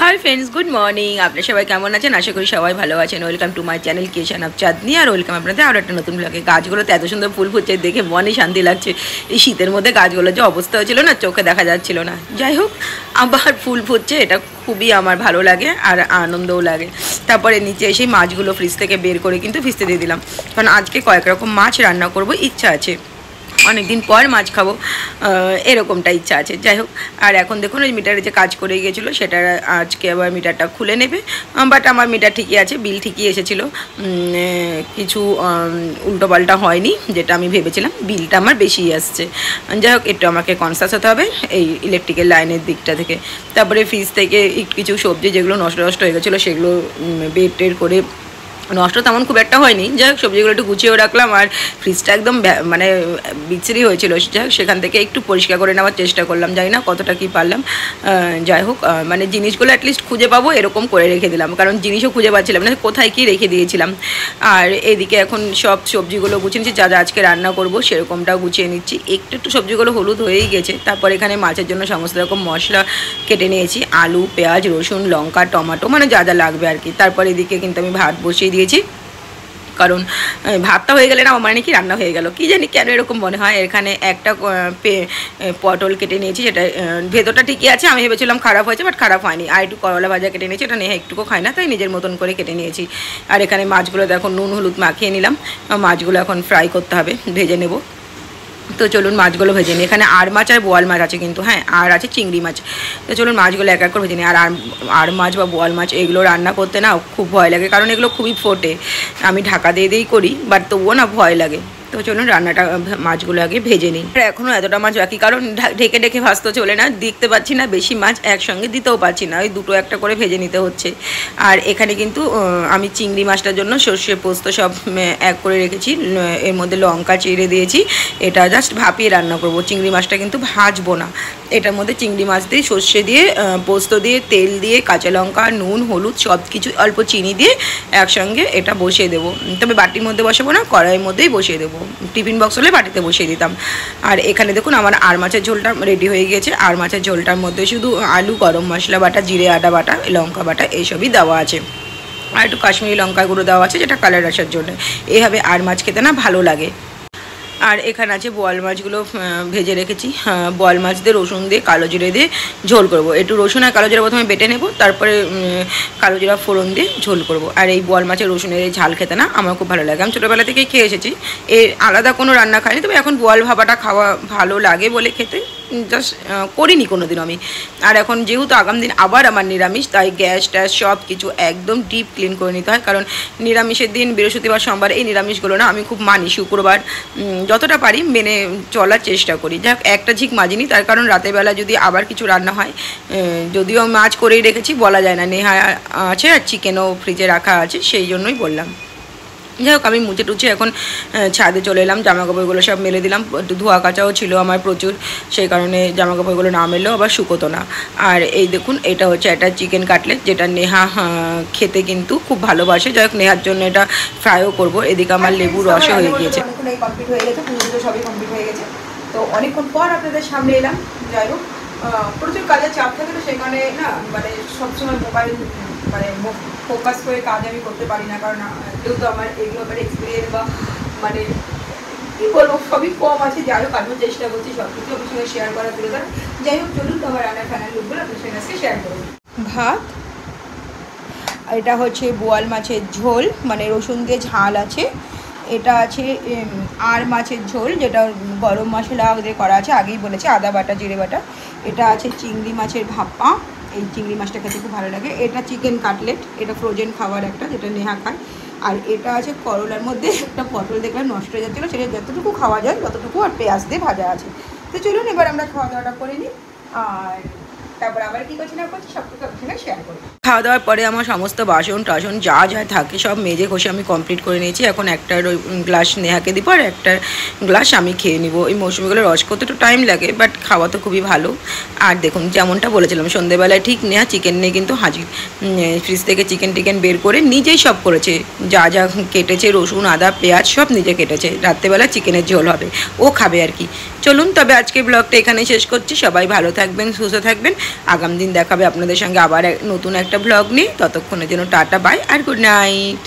Hi friends, good morning. आपने सबाई केमन आছেন? आशा करी सबाई भालो आছেন। Welcome to my channel creation of Chandni और वेलकाम আপনাদের আরও একটা নতুন ব্লগে। গাছগুলোতে এত সুন্দর ফুল ফুটছে দেখে মনে শান্তি লাগছে। এই শীতের মধ্যে গাছগুলোর যে অবস্থা হয়েছিল না, চোখে দেখা যাচ্ছিল না। যাই হোক, আবার ফুল ফুটছে, এটা খুবই আমার ভালো লাগে আর আনন্দও লাগে। তারপরে নিচে এসে মাছগুলো ফ্রিজ থেকে বের করে কিন্তু ভিজতে দিয়ে দিলাম, কারণ আজকে কয়েক রকম মাছ রান্না করব, ইচ্ছা আছে। অনেক দিন পর মাছ খাবো, এরকমটা ইচ্ছা আছে। যাই হোক, আর এখন দেখুন ওই মিটারে যে কাজ করে গিয়েছিলো সেটা আজকে আবার মিটারটা খুলে নেবে। বাট আমার মিটার ঠিকই আছে, বিল ঠিকই এসেছিলো, কিছু উল্টোপাল্টা হয়নি যেটা আমি ভেবেছিলাম। বিলটা আমার বেশিই আসছে। যাই হোক, একটু আমাকে কনসাস হতে হবে এই ইলেকট্রিকের লাইনের দিকটা থেকে। তারপরে ফ্রিজ থেকে কিছু সবজি যেগুলো নষ্ট হয়ে গেছিলো সেগুলো বের টের করে, নষ্ট তেমন খুব একটা হয়নি, যাই হোক সবজিগুলো একটু গুছিয়েও রাখলাম। আর ফ্রিজটা একদম মানে বিচ্ছিরি হয়েছিল, যাই হোক সেখান থেকে একটু পরিষ্কার করে নেওয়ার চেষ্টা করলাম, জানি না কতটা কী পারলাম। যাই হোক, মানে জিনিসগুলো অ্যাটলিস্ট খুঁজে পাবো এরকম করে রেখে দিলাম, কারণ জিনিসও খুঁজে পাচ্ছিলাম না কোথায় কী রেখে দিয়েছিলাম। আর এদিকে এখন সব সবজিগুলো গুছিয়ে নিচ্ছি, যা যা আজকে রান্না করব সেরকমটাও গুছিয়ে নিচ্ছি। একটু সবজিগুলো হলুদ হয়েই গেছে। তারপর এখানে মাছের জন্য সমস্ত রকম মশলা কেটে নিয়েছি, আলু, পেঁয়াজ, রসুন, লঙ্কা, টমেটো, মানে যা যা লাগবে আর কি। তারপর এদিকে কিন্তু আমি ভাত বসিয়ে দিয়েছি, কারণ ভাতটা হয়ে গেলে না আমার মানে কি রান্না হয়ে গেল, কী জানি কেন এরকম মনে হয়। এখানে একটা পটল কেটে নিয়েছি, সেটা ভেতরটা ঠিকই আছে, আমি ভেবেছিলাম খারাপ হয়েছে, বাট খারাপ হয়নি। আর একটু করলা ভাজা কেটে নিয়েছি, এটা নেহা একটুকু খায় না, তাই নিজের মতন করে কেটে নিয়েছি। আর এখানে মাছগুলো দেখো নুন হলুদ মাখিয়ে নিলাম, মাছগুলো এখন ফ্রাই করতে হবে, ভেজে নেব। তো চলুন মাছগুলো ভেজে নিই। এখানে আর মাছ আর বোয়াল মাছ আছে কিন্তু, হ্যাঁ, আর আছে চিংড়ি মাছ। তো চলুন মাছগুলো এক এক করে ভেজে নিই। আর মাছ বা বোয়াল মাছ এগুলো রান্না করতে না খুব ভয় লাগে, কারণ এগুলো খুবই ফোটে। আমি ঢাকা দিয়ে দিয়েই করি, বাট তবুও না ভয় লাগে। তো চলুন রান্নাটা মাছগুলো আগে ভেজে নিই। এখনও এতটা মাছ বাকি, কারণ ঢেকে ঢেকে ভাজতে চলে না, দেখতে পাচ্ছি না বেশি মাছ একসঙ্গে দিতেও পারছি না, ওই দুটো একটা করে ভেজে নিতে হচ্ছে। আর এখানে কিন্তু আমি চিংড়ি মাছটার জন্য সর্ষে পোস্ত সব এক করে রেখেছি, এর মধ্যে লঙ্কা চিড়ে দিয়েছি। এটা জাস্ট ভাপিয়ে রান্না করব, চিংড়ি মাছটা কিন্তু ভাজবো না। এটার মধ্যে চিংড়ি মাছ দিয়ে সর্ষে দিয়ে পোস্ত দিয়ে তেল দিয়ে কাঁচা লঙ্কা নুন হলুদ সব কিছু অল্প চিনি দিয়ে একসঙ্গে এটা বসিয়ে দেবো। তবে বাটির মধ্যে বসাবো না, কড়াইয়ের মধ্যেই বসিয়ে দেবো। টিফিন বক্স হলে বাটিতে বসিয়ে দিতাম। আর এখানে দেখুন আমার আর মাছের ঝোলটা রেডি হয়ে গিয়েছে। আর মাছের ঝোলটার মধ্যে শুধু আলু, গরম মশলা বাটা, জিরে আদা বাটা, লঙ্কা বাটা এইসবই দেওয়া আছে। আর একটু কাশ্মীরি লঙ্কা গুঁড়ো দেওয়া আছে, যেটা কালার আসার জন্য। এইভাবে আর মাছ খেতে না ভালো লাগে। আর এখানে আছে বোয়াল মাছগুলো ভেজে রেখেছি। বোয়াল মাছ দিয়ে রসুন দিয়ে কালো জিরে দিয়ে ঝোল করব। একটু রসুন আর কালো জিরা প্রথমে বেটে নেব, তারপরে কালো জিরা ফোড়ন দিয়ে ঝোল করব। আর এই বোয়াল মাছের রসুনের এই ঝাল খেতে না আমার খুব ভালো লাগে, আমি ছোটোবেলা থেকেই খেয়ে এসেছি। এর আলাদা কোনো রান্না খাইনি, তবে এখন বোয়াল ভাবাটা খাওয়া ভালো লাগে বলে খেতে জাস্ট করিনি কোনো দিন আমি। আর এখন যেহেতু আগামী দিন আবার আমার নিরামিষ, তাই গ্যাস ট্যাস সব কিছু একদম ডিপ ক্লিন করে নিতে হয়, কারণ নিরামিষের দিন বৃহস্পতিবার সোমবার এই নিরামিষগুলো না আমি খুব মানি। শুক্রবার যতটা পারি মেনে চলার চেষ্টা করি। যাক, একটা ঝিক মাজিনি, তার কারণ রাতের বেলা যদি আবার কিছু রান্না হয়, যদিও মাছ করেই রেখেছি বলা যায় না, নেহা আছে আর চিকেনও ফ্রিজে রাখা আছে, সেই জন্যই বললাম। যাই হোক, আমি মুছে টুচে এখন ছাদে চলে এলাম, জামাকাপড়গুলো সব মেলে দিলাম। একটু ধোয়া কাচাও ছিল আমার প্রচুর, সেই কারণে জামাকাপড়গুলো না মেললেও আবার শুকোতো না। আর এই দেখুন, এটা হচ্ছে একটা চিকেন কাটলেট, যেটা নেহা খেতে কিন্তু খুব ভালোবাসে। যাই হোক, নেহার জন্য এটা ফ্রাইও করবো। এদিকে আমার লেবু রসও হয়ে গিয়েছে। এই কমপ্লিট হয়ে গেছে, পুজো সবই কমপ্লিট হয়ে গেছে। তো অনেকক্ষণ পর আপনাদের সামনে এলাম। যাই হোক, প্রচুর কাজের চাপ থাকে, তো সেখানে না মানে সবসময় মোবাইল মানে ফোকাস করে কাজ আমি করতে পারি না, কারণ যেহেতু আমার এগুলো ব্যাপারে এক্সপিরিয়েন্স বা মানে কী বলবো সবই কম আছে। যাই হোক, আমিও চেষ্টা করছি সব কিছু আপনার সঙ্গে শেয়ার করার দরকার। যাই হোক, চলুন তো আমার রান্নার ফাইনাল লুকগুলো আপনার সঙ্গে আজকে শেয়ার করুন। ভাত, এটা হচ্ছে বোয়াল মাছের ঝোল, মানে রসুন দিয়ে ঝাল আছে। এটা আছে আর মাছের ঝোল, যেটা গরম মশলা দিয়ে করা আছে, আগেই বলেছি, আদা বাটা জিরে বাটা। এটা আছে চিংড়ি মাছের ভাপা, এই চিংড়ি মাছটা খেতে খুব ভালো লাগে। এটা চিকেন কাটলেট, এটা ফ্রোজেন খাবার একটা, যেটা নেহা খায়। আর এটা আছে করলার মধ্যে একটা পটল দেখলাম নষ্ট হয়ে যাচ্ছিলো, সেটা যতটুকু খাওয়া যায় ততটুকু, আর পেঁয়াজ দিয়ে ভাজা আছে। তো চলুন এবার আমরা খাওয়া দাওয়াটা করে নিই, আর তারপর আবার কী করছি না করছি সব কিছু আপনার সঙ্গে শেয়ার করি। খাওয়া দাওয়ার পরে আমার সমস্ত বাসন টাসন যা যা থাকে সব মেজে ঘষে আমি কমপ্লিট করে নিয়েছি। এখন একটা গ্লাস নেহাকে দিব আর একটা গ্লাস আমি খেয়ে নিব। এই মৌসুমিগুলো রস করতে একটু টাইম লাগে, বাট খাওয়া তো খুবই ভালো। আর দেখুন, যেমনটা বলেছিলাম সন্ধ্যেবেলায় ঠিক নেহা চিকেন নিয়ে কিন্তু হাজির। ফ্রিজ থেকে চিকেন বের করে নিজেই সব করেছে, যা যা কেটেছে রসুন আদা পেঁয়াজ সব নিজে কেটেছে। রাত্রেবেলা চিকেনের ঝোল হবে, ও খাবে আর কি। চলুন তবে আজকে ব্লগটা এখানে শেষ করছি। সবাই ভালো থাকবেন, সুস্থ থাকবেন। আগামী দিন দেখাবে আপনাদের সঙ্গে আবার নতুন একটা ব্লগ নিয়ে। ততক্ষণের জন্য টাটা বাই আর গুড নাইট।